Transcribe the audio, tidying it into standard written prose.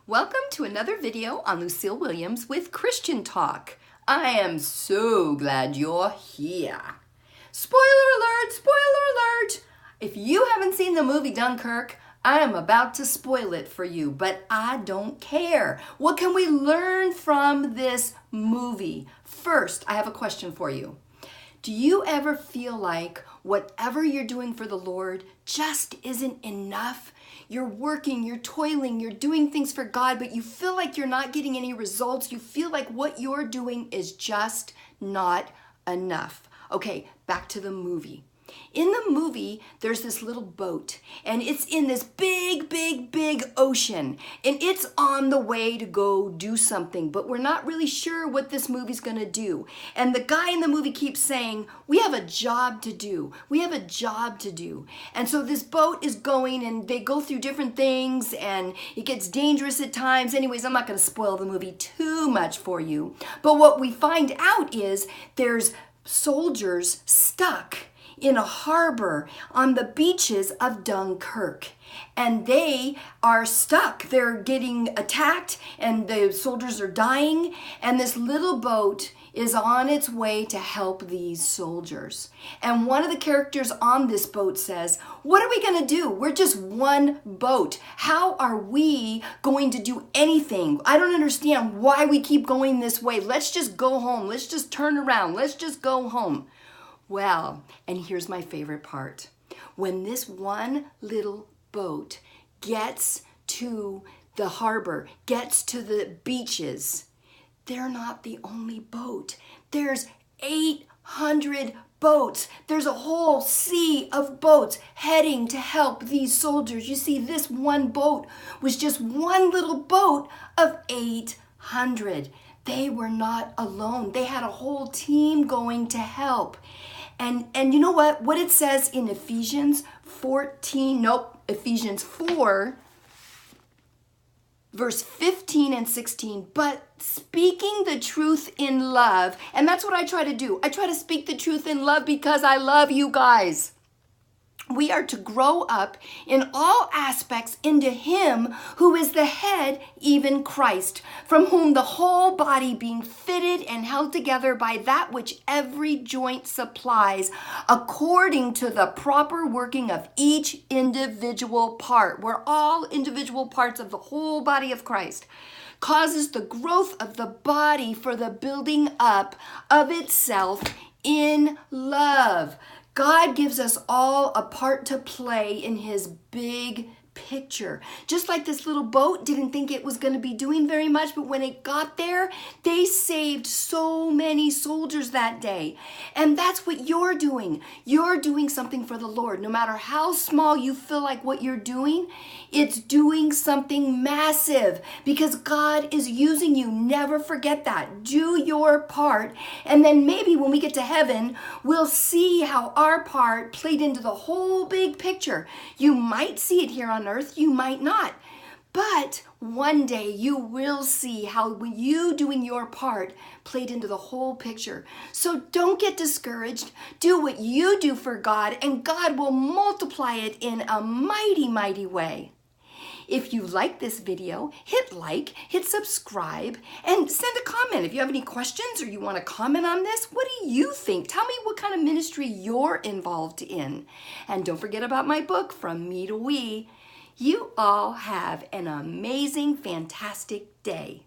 Welcome to another video on Lucille Williams with Christian Talk. I am so glad you're here. Spoiler alert, spoiler alert! If you haven't seen the movie Dunkirk, I am about to spoil it for you, but I don't care. What can we learn from this movie? First, I have a question for you. Do you ever feel like whatever you're doing for the Lord just isn't enough? You're working, you're toiling, you're doing things for God, but you feel like you're not getting any results. You feel like what you're doing is just not enough. Okay, back to the movie. In the movie, there's this little boat, and it's in this big, big, big ocean, and it's on the way to go do something, but we're not really sure what this movie's gonna do. And the guy in the movie keeps saying, we have a job to do. We have a job to do. And so this boat is going, and they go through different things, and it gets dangerous at times. Anyways, I'm not gonna spoil the movie too much for you, but what we find out is there's soldiers stuck in a harbor on the beaches of Dunkirk. And they are stuck. They're getting attacked and the soldiers are dying. And this little boat is on its way to help these soldiers. And one of the characters on this boat says, what are we gonna do? We're just one boat. How are we going to do anything? I don't understand why we keep going this way. Let's just go home. Let's just turn around. Let's just go home. Well, and here's my favorite part. When this one little boat gets to the harbor, gets to the beaches, they're not the only boat. There's 800 boats. There's a whole sea of boats heading to help these soldiers. You see, this one boat was just one little boat of 800. They were not alone. They had a whole team going to help. And you know what? What it says in Ephesians 4, verse 15 and 16, but speaking the truth in love, and that's what I try to do. I try to speak the truth in love because I love you guys. We are to grow up in all aspects into Him who is the head, even Christ, from whom the whole body being fitted and held together by that which every joint supplies, according to the proper working of each individual part. We're all individual parts of the whole body of Christ. Causes the growth of the body for the building up of itself in love. God gives us all a part to play in His big picture. Just like this little boat didn't think it was going to be doing very much, but when it got there, they saved so many soldiers that day. And that's what you're doing. You're doing something for the Lord. No matter how small you feel like what you're doing, it's doing something massive because God is using you. Never forget that. Do your part. And then maybe when we get to heaven, we'll see how our part played into the whole big picture. You might see it here on earth, you might not. But one day you will see how you doing your part played into the whole picture. So don't get discouraged. Do what you do for God, and God will multiply it in a mighty, mighty way. If you like this video, hit like, hit subscribe, and send a comment. If you have any questions or you want to comment on this, what do you think? Tell me what kind of ministry you're involved in. And don't forget about my book, From Me to We. You all have an amazing, fantastic day.